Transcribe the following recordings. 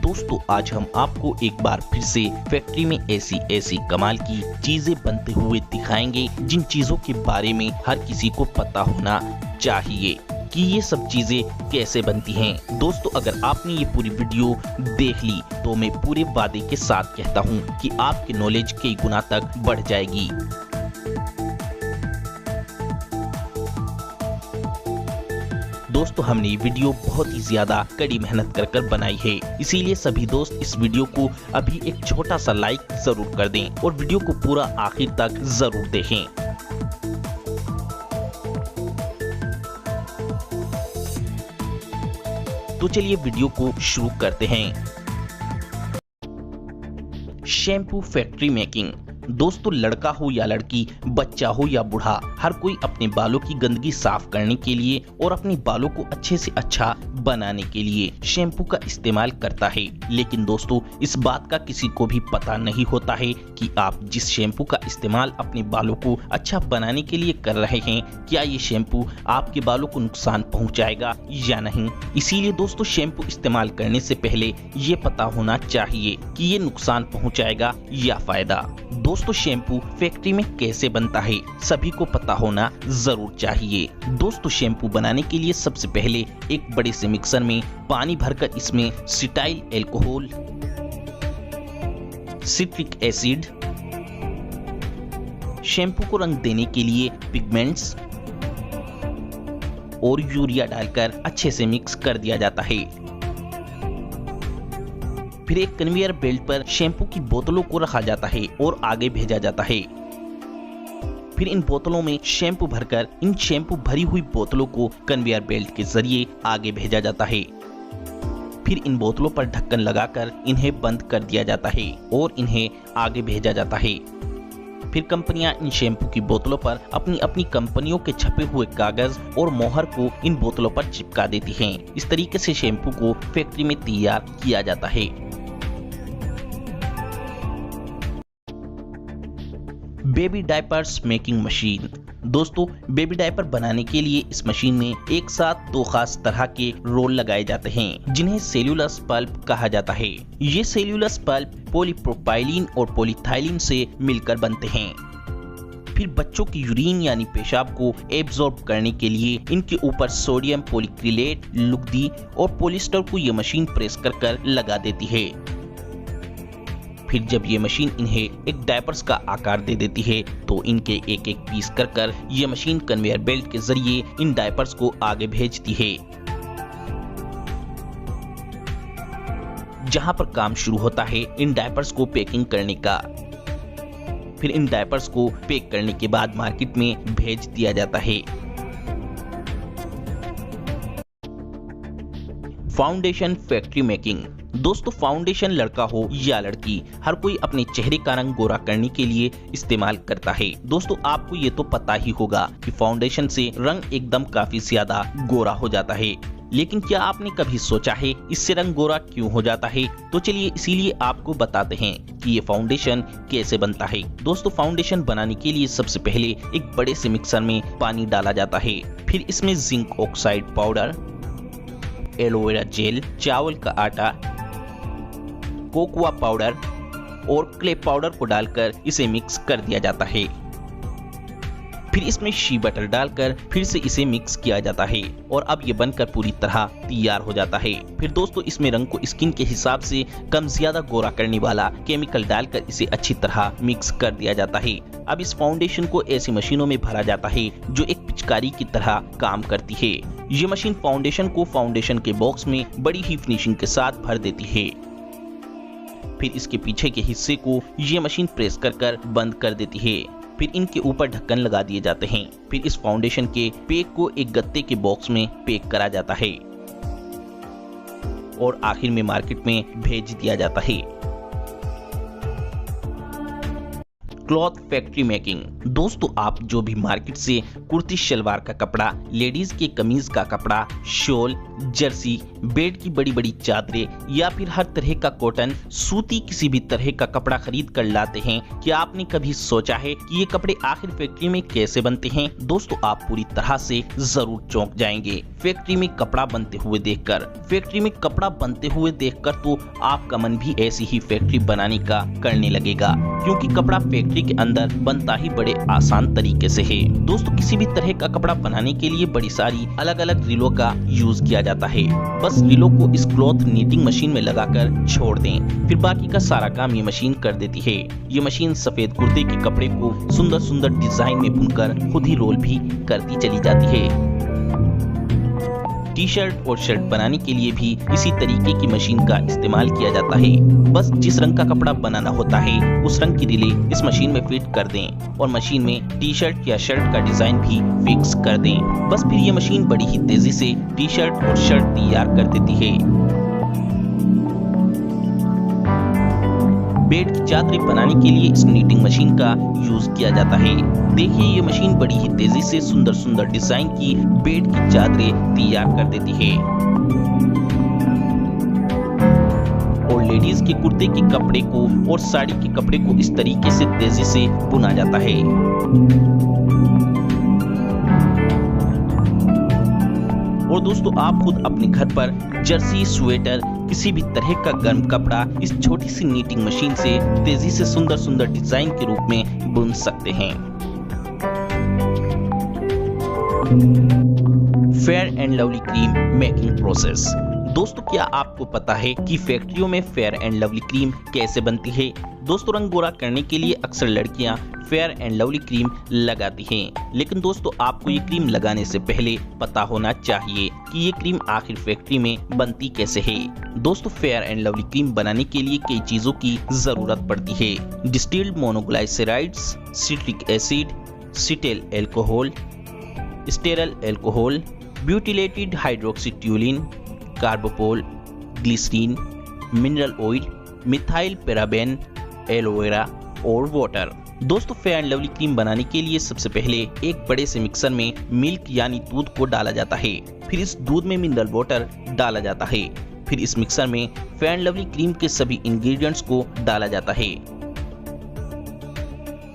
दोस्तों आज हम आपको एक बार फिर से फैक्ट्री में ऐसी कमाल की चीजें बनते हुए दिखाएंगे जिन चीजों के बारे में हर किसी को पता होना चाहिए कि ये सब चीजें कैसे बनती हैं। दोस्तों अगर आपने ये पूरी वीडियो देख ली तो मैं पूरे वादे के साथ कहता हूँ कि आपकी नॉलेज कई गुना तक बढ़ जाएगी। दोस्तों हमने ये वीडियो बहुत ही ज्यादा कड़ी मेहनत कर बनाई है, इसीलिए सभी दोस्त इस वीडियो को अभी एक छोटा सा लाइक जरूर कर दें और वीडियो को पूरा आखिर तक जरूर देखें। तो चलिए वीडियो को शुरू करते हैं। Shampoo factory making. दोस्तों लड़का हो या लड़की, बच्चा हो या बूढ़ा, हर कोई अपने बालों की गंदगी साफ करने के लिए और अपने बालों को अच्छे से अच्छा बनाने के लिए शैम्पू का इस्तेमाल करता है। लेकिन दोस्तों इस बात का किसी को भी पता नहीं होता है कि आप जिस शैम्पू का इस्तेमाल अपने बालों को अच्छा बनाने के लिए कर रहे हैं, क्या ये शैम्पू आपके बालों को नुकसान पहुंचाएगा या नहीं। इसीलिए दोस्तों शैम्पू इस्तेमाल करने से पहले ये पता होना चाहिए कि ये नुकसान पहुंचाएगा या फायदा। दोस्तों शैम्पू फैक्ट्री में कैसे बनता है सभी को पता होना जरूर चाहिए। दोस्तों शैम्पू बनाने के लिए सबसे पहले एक बड़े से मिक्सर में पानी भरकर इसमें cetyl alcohol, citric acid, shampoo को रंग देने के लिए पिगमेंट्स और यूरिया डालकर अच्छे से मिक्स कर दिया जाता है। फिर एक कन्वेयर बेल्ट पर शैम्पू की बोतलों को रखा जाता है और आगे भेजा जाता है। फिर इन बोतलों में शैम्पू भरकर इन शैम्पू भरी हुई बोतलों को कन्वेयर बेल्ट के जरिए आगे भेजा जाता है। फिर इन बोतलों पर ढक्कन लगाकर इन्हें बंद कर दिया जाता है और इन्हें आगे भेजा जाता है। फिर कंपनियां इन शैम्पू की बोतलों पर अपनी अपनी कंपनियों के छपे हुए कागज और मोहर को इन बोतलों पर चिपका देती हैं। इस तरीके से शैम्पू को फैक्ट्री में तैयार किया जाता है। Baby diapers making machine. दोस्तों बेबी डायपर बनाने के लिए इस मशीन में एक साथ दो खास तरह के रोल लगाए जाते हैं जिन्हें सेल्यूलस पल्प कहा जाता है। ये सेल्यूलस पल्प पॉलीप्रोपाइलीन और पॉलीथाइलीन से मिलकर बनते हैं। फिर बच्चों की यूरिन यानी पेशाब को एब्जॉर्ब करने के लिए इनके ऊपर सोडियम पॉलीक्रिलेट, लुगदी और पॉलिस्टर को ये मशीन प्रेस कर लगा देती है। फिर जब ये मशीन इन्हें एक डायपर्स का आकार दे देती है तो इनके एक एक पीस कर ये मशीन कन्वेयर बेल्ट के जरिए इन डायपर्स को आगे भेजती है। जहां पर काम शुरू होता है इन डायपर्स को पैकिंग करने का। फिर इन डायपर्स को पैक करने के बाद मार्केट में भेज दिया जाता है। Foundation factory making. दोस्तों फाउंडेशन लड़का हो या लड़की, हर कोई अपने चेहरे का रंग गोरा करने के लिए इस्तेमाल करता है। दोस्तों आपको ये तो पता ही होगा कि फाउंडेशन से रंग एकदम काफी ज्यादा गोरा हो जाता है। लेकिन क्या आपने कभी सोचा है इससे रंग गोरा क्यों हो जाता है? तो चलिए इसीलिए आपको बताते हैं कि ये फाउंडेशन कैसे बनता है। दोस्तों फाउंडेशन बनाने के लिए सबसे पहले एक बड़े से मिक्सर में पानी डाला जाता है। फिर इसमें zinc oxide powder, aloe vera gel, चावल का आटा, कोकोआ पाउडर और क्ले पाउडर को डालकर इसे मिक्स कर दिया जाता है। फिर इसमें शी बटर डालकर फिर से इसे मिक्स किया जाता है और अब ये बनकर पूरी तरह तैयार हो जाता है। फिर दोस्तों इसमें रंग को स्किन के हिसाब से कम ज्यादा गोरा करने वाला केमिकल डालकर इसे अच्छी तरह मिक्स कर दिया जाता है। अब इस फाउंडेशन को ऐसी मशीनों में भरा जाता है जो एक पिचकारी की तरह काम करती है। ये मशीन फाउंडेशन को फाउंडेशन के बॉक्स में बड़ी ही फिनिशिंग के साथ भर देती है। फिर इसके पीछे के हिस्से को ये मशीन प्रेस कर बंद कर देती है। फिर इनके ऊपर ढक्कन लगा दिए जाते हैं। फिर इस फाउंडेशन के पैक को एक गत्ते के बॉक्स में पैक करा जाता है और आखिर में मार्केट में भेज दिया जाता है। Cloth factory making. दोस्तों आप जो भी मार्केट से कुर्ती शलवार का कपड़ा, लेडीज के कमीज का कपड़ा, शॉल, जर्सी बेड की बड़ी बड़ी चादरें या फिर हर तरह का कॉटन, सूती किसी भी तरह का कपड़ा खरीद कर लाते हैं, क्या आपने कभी सोचा है कि ये कपड़े आखिर फैक्ट्री में कैसे बनते हैं? दोस्तों आप पूरी तरह से जरूर चौंक जाएंगे फैक्ट्री में कपड़ा बनते हुए देखकर। फैक्ट्री में कपड़ा बनते हुए देखकर तो आपका मन भी ऐसी ही फैक्ट्री बनाने का करने लगेगा, क्योंकि कपड़ा फैक्ट्री के अंदर बनता ही बड़े आसान तरीके से है। दोस्तों किसी भी तरह का कपड़ा बनाने के लिए बड़ी सारी अलग अलग रीलों का यूज किया जाता है। बस रीलों को इस क्लॉथ नीटिंग मशीन में लगाकर छोड़ दें, फिर बाकी का सारा काम ये मशीन कर देती है। ये मशीन सफेद कुर्ते के कपड़े को सुंदर सुंदर डिजाइन में बुनकर खुद ही रोल भी करती चली जाती है। टी शर्ट और शर्ट बनाने के लिए भी इसी तरीके की मशीन का इस्तेमाल किया जाता है। बस जिस रंग का कपड़ा बनाना होता है उस रंग की रीलें इस मशीन में फिट कर दें और मशीन में टी शर्ट या शर्ट का डिजाइन भी फिक्स कर दें। बस फिर ये मशीन बड़ी ही तेजी से टी शर्ट और शर्ट तैयार कर देती है। बेड की चादरें बनाने के लिए इस नीटिंग मशीन का यूज किया जाता है। देखिए ये मशीन बड़ी ही तेजी से सुंदर सुंदर डिजाइन की बेड की चादरें तैयार कर देती है और लेडीज के कुर्ते के कपड़े को और साड़ी के कपड़े को इस तरीके से तेजी से बुना जाता है। और दोस्तों आप खुद अपने घर पर जर्सी, स्वेटर, किसी भी तरह का गर्म कपड़ा इस छोटी सी नीटिंग मशीन से तेजी से सुंदर सुंदर डिजाइन के रूप में बुन सकते हैं। Fair and Lovely cream making process. दोस्तों क्या आपको पता है कि फैक्ट्रियों में फेयर एंड लवली क्रीम कैसे बनती है? दोस्तों रंग गोरा करने के लिए अक्सर लड़कियां फेयर एंड लवली क्रीम लगाती हैं, लेकिन दोस्तों आपको ये क्रीम लगाने से पहले पता होना चाहिए कि ये क्रीम आखिर फैक्ट्री में बनती कैसे है। दोस्तों फेयर एंड लवली क्रीम बनाने के लिए कई चीजों की जरूरत पड़ती है। Distilled monoglycerides, citric acid, cetyl alcohol, stearyl alcohol, butylated hydroxytoluene, carbopol, glycerine, mineral oil, methyl paraben, aloe vera और वाटर। दोस्तों फेयर एंड लवली क्रीम बनाने के लिए सबसे पहले एक बड़े से मिक्सर में मिल्क यानी दूध को डाला जाता है, फिर इस दूध में मिनरल वाटर डाला जाता है, फिर इस मिक्सर में फेयर एंड लवली क्रीम के सभी इंग्रेडिएंट्स को डाला जाता है।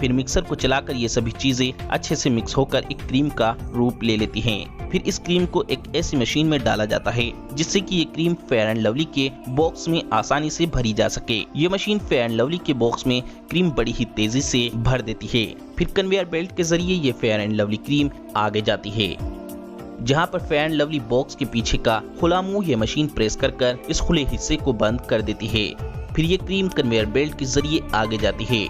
फिर मिक्सर को चलाकर ये सभी चीजें अच्छे से मिक्स होकर एक क्रीम का रूप ले लेती हैं। फिर इस क्रीम को एक ऐसी मशीन में डाला जाता है जिससे कि ये क्रीम फेयर एंड लवली के बॉक्स में आसानी से भरी जा सके। ये मशीन फेयर एंड लवली के बॉक्स में क्रीम बड़ी ही तेजी से भर देती है। फिर कन्वेयर बेल्ट के जरिए ये फेयर एंड लवली क्रीम आगे जाती है, जहाँ पर फेयर एंड लवली बॉक्स के पीछे का खुला मुंह ये मशीन प्रेस कर इस खुले हिस्से को बंद कर देती है। फिर ये क्रीम कन्वेयर बेल्ट के जरिए आगे जाती है,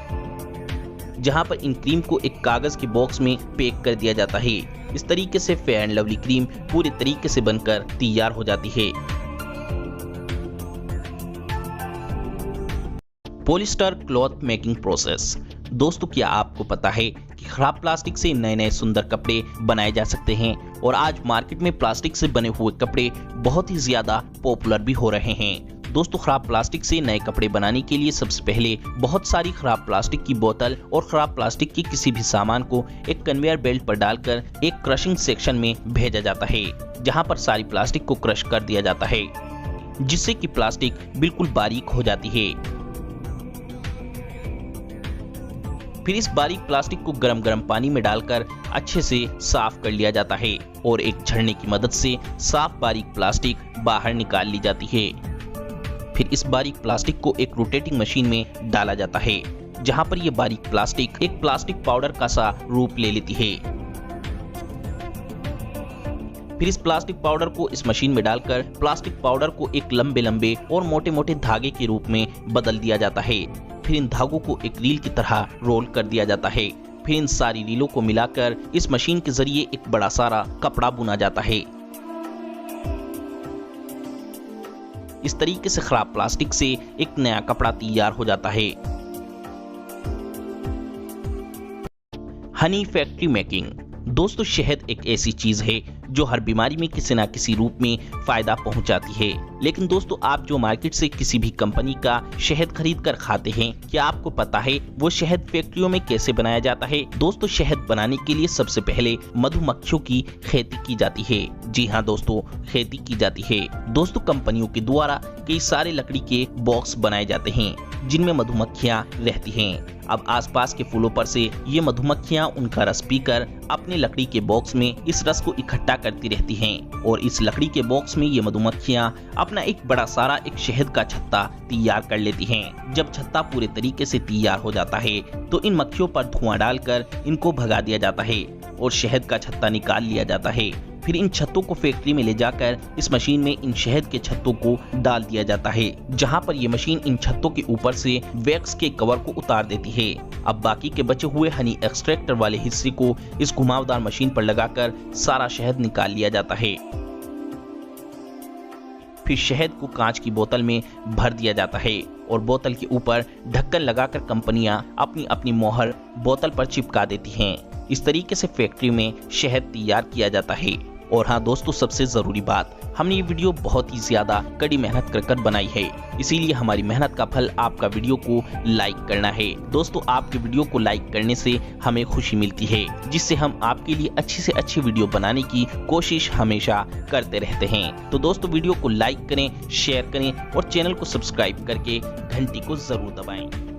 जहां पर इन क्रीम को एक कागज के बॉक्स में पैक कर दिया जाता है। इस तरीके से फेयर एंड लवली क्रीम पूरे तरीके से बनकर तैयार हो जाती है। Polyester cloth making process. दोस्तों क्या आपको पता है कि खराब प्लास्टिक से नए नए सुंदर कपड़े बनाए जा सकते हैं और आज मार्केट में प्लास्टिक से बने हुए कपड़े बहुत ही ज्यादा पॉपुलर भी हो रहे हैं। दोस्तों खराब प्लास्टिक से नए कपड़े बनाने के लिए सबसे पहले बहुत सारी खराब प्लास्टिक की बोतल और खराब प्लास्टिक के किसी भी सामान को एक कन्वेयर बेल्ट पर डालकर एक क्रशिंग सेक्शन में भेजा जाता है, जहां पर सारी प्लास्टिक को क्रश कर दिया जाता है, जिससे कि प्लास्टिक बिल्कुल बारीक हो जाती है। फिर इस बारीक प्लास्टिक को गरम गरम पानी में डालकर अच्छे से साफ कर लिया जाता है और एक छड़ने की मदद से साफ बारीक प्लास्टिक बाहर निकाल ली जाती है। फिर इस बारीक प्लास्टिक को एक रोटेटिंग मशीन में डाला जाता है, जहां पर यह बारीक प्लास्टिक एक प्लास्टिक पाउडर का सा रूप ले लेती है। फिर इस प्लास्टिक पाउडर को इस मशीन में डालकर प्लास्टिक पाउडर को एक लंबे लंबे और मोटे मोटे धागे के रूप में बदल दिया जाता है। फिर इन धागों को एक रील की तरह रोल कर दिया जाता है। फिर इन सारी रीलों को मिलाकर इस मशीन के जरिए एक बड़ा सारा कपड़ा बुना जाता है। इस तरीके से खराब प्लास्टिक से एक नया कपड़ा तैयार हो जाता है। Honey factory making. दोस्तों शहद एक ऐसी चीज है जो हर बीमारी में किसी न किसी रूप में फायदा पहुंचाती है। लेकिन दोस्तों, आप जो मार्केट से किसी भी कंपनी का शहद खरीद कर खाते हैं, क्या आपको पता है वो शहद फैक्ट्रियों में कैसे बनाया जाता है? दोस्तों, शहद बनाने के लिए सबसे पहले मधुमक्खियों की खेती की जाती है। जी हाँ दोस्तों, खेती की जाती है। दोस्तों, कंपनियों के द्वारा कई सारे लकड़ी के बॉक्स बनाए जाते हैं जिनमें मधुमक्खियां रहती हैं। अब आसपास के फूलों पर से ये मधुमक्खियां उनका रस पीकर अपने लकड़ी के बॉक्स में इस रस को इकट्ठा करती रहती हैं और इस लकड़ी के बॉक्स में ये मधुमक्खियां अपना एक बड़ा सारा एक शहद का छत्ता तैयार कर लेती हैं। जब छत्ता पूरे तरीके से तैयार हो जाता है तो इन मक्खियों पर धुआं डालकर इनको भगा दिया जाता है और शहद का छत्ता निकाल लिया जाता है। फिर इन छत्तों को फैक्ट्री में ले जाकर इस मशीन में इन शहद के छत्तों को डाल दिया जाता है, जहां पर ये मशीन इन छत्तों के ऊपर से वैक्स के कवर को उतार देती है। अब बाकी के बचे हुए हनी एक्सट्रैक्टर वाले हिस्से को इस घुमावदार मशीन पर लगाकर सारा शहद निकाल लिया जाता है। फिर शहद को कांच की बोतल में भर दिया जाता है और बोतल के ऊपर ढक्कन लगाकर कंपनियां अपनी अपनी मोहर बोतल पर चिपका देती हैं। इस तरीके से फैक्ट्री में शहद तैयार किया जाता है। और हाँ दोस्तों, सबसे जरूरी बात, हमने ये वीडियो बहुत ही ज्यादा कड़ी मेहनत कर बनाई है, इसीलिए हमारी मेहनत का फल आपका वीडियो को लाइक करना है। दोस्तों, आपके वीडियो को लाइक करने से हमें खुशी मिलती है, जिससे हम आपके लिए अच्छी से अच्छी वीडियो बनाने की कोशिश हमेशा करते रहते हैं। तो दोस्तों, वीडियो को लाइक करें, शेयर करें और चैनल को सब्सक्राइब करके घंटी को जरूर दबाएं।